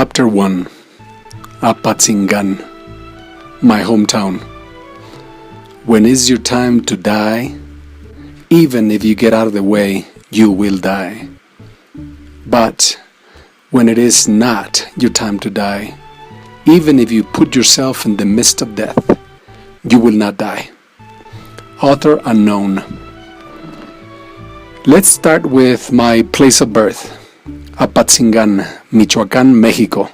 Chapter 1. Apatzingan, my hometown. When is your time to die? Even if you get out of the way, you will die. But when it is not your time to die, even if you put yourself in the midst of death, you will not die. Author unknown. Let's start with my place of birth, Apatzingan, Michoacán, Mexico.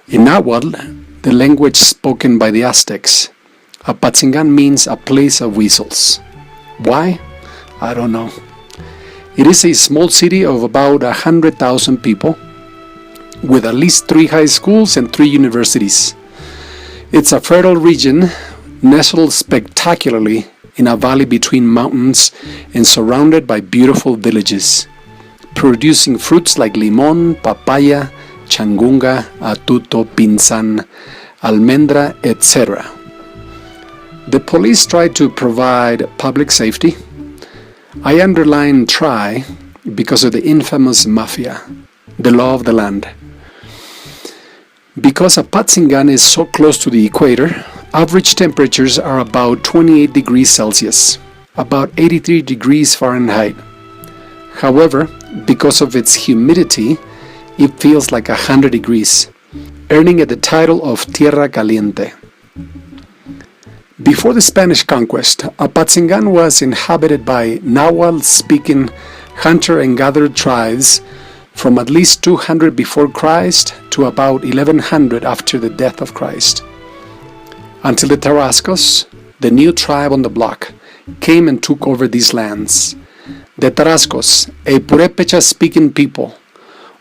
In Nahuatl, the language spoken by the Aztecs, Apatzingan means a place of weasels. Why? I don't know. It is a small city of about 100,000 people, with at least 3 high schools and 3 universities. It's a fertile region, nestled spectacularly in a valley between mountains and surrounded by beautiful villages, producing fruits like limon, papaya, changunga, atuto, pinsan, almendra, etc. The police try to provide public safety. I underline try because of the infamous mafia, the law of the land. Because Apatzingan is so close to the equator, average temperatures are about 28 degrees Celsius, about 83 degrees Fahrenheit. However, because of its humidity, it feels like 100 degrees, earning it the title of Tierra Caliente. Before the Spanish conquest, Apatzingan was inhabited by Nahuatl-speaking hunter and gatherer tribes from at least 200 before Christ to about 1100 after the death of Christ, until the Tarascos, the new tribe on the block, came and took over these lands. The Tarascos, a Purépecha-speaking people,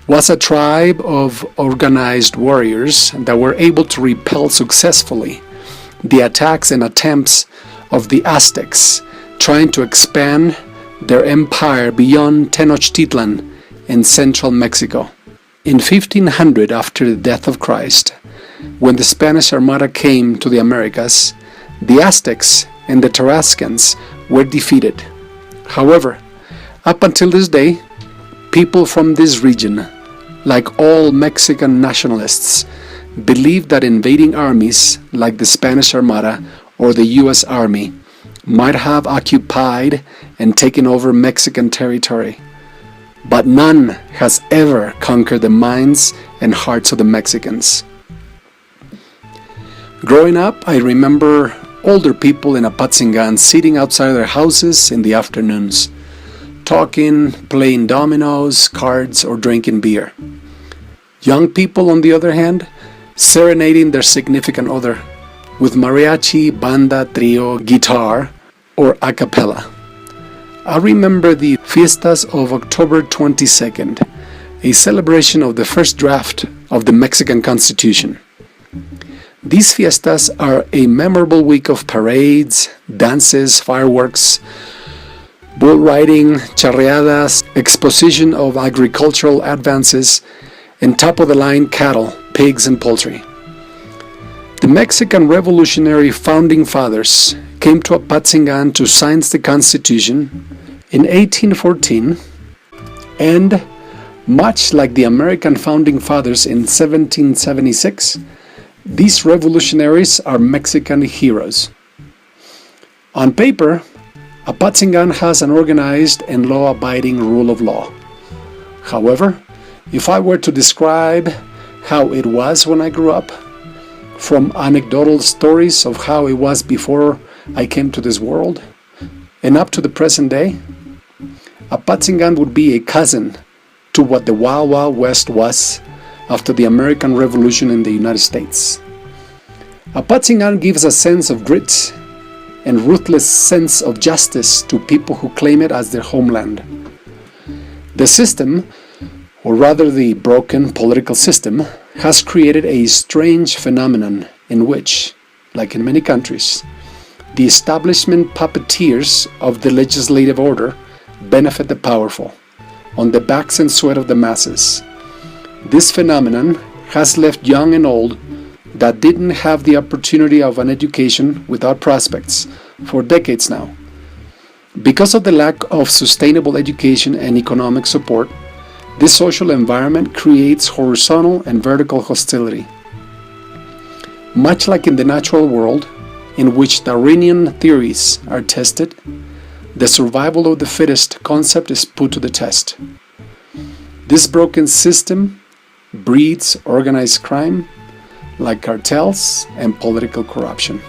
was a tribe of organized warriors that were able to repel successfully the attacks and attempts of the Aztecs trying to expand their empire beyond Tenochtitlan in central Mexico. In 1500, after the death of Christ, when the Spanish Armada came to the Americas, the Aztecs and the Tarascans were defeated. However, up until this day, people from this region, like all Mexican nationalists, believed that invading armies like the Spanish Armada or the U.S. Army might have occupied and taken over Mexican territory. But none has ever conquered the minds and hearts of the Mexicans. Growing up, I remember older people in Apatzingan sitting outside their houses in the afternoons, talking, playing dominoes, cards, or drinking beer. Young people, on the other hand, serenading their significant other with mariachi, banda, trio, guitar, or a cappella. I remember the Fiestas of October 22nd, a celebration of the first draft of the Mexican Constitution. These fiestas are a memorable week of parades, dances, fireworks, bull riding, charreadas, exposition of agricultural advances, and top-of-the-line cattle, pigs, and poultry. The Mexican Revolutionary Founding Fathers came to Apatzingan to sign the Constitution in 1814, and much like the American Founding Fathers in 1776, these revolutionaries are Mexican heroes. On paper, Apatzingan has an organized and law-abiding rule of law. However, if I were to describe how it was when I grew up, from anecdotal stories of how it was before I came to this world, and up to the present day, Apatzingan would be a cousin to what the Wild Wild West was after the American Revolution in the United States. Apatzingan gives a sense of grit and ruthless sense of justice to people who claim it as their homeland. The system, or rather the broken political system, has created a strange phenomenon in which, like in many countries, the establishment puppeteers of the legislative order benefit the powerful, on the backs and sweat of the masses. This phenomenon has left young and old that didn't have the opportunity of an education without prospects for decades now. Because of the lack of sustainable education and economic support, This social environment creates horizontal and vertical hostility. Much like in the natural world, in which Darwinian theories are tested, the survival of the fittest concept is put to the test. This broken system breeds organized crime, like cartels and political corruption.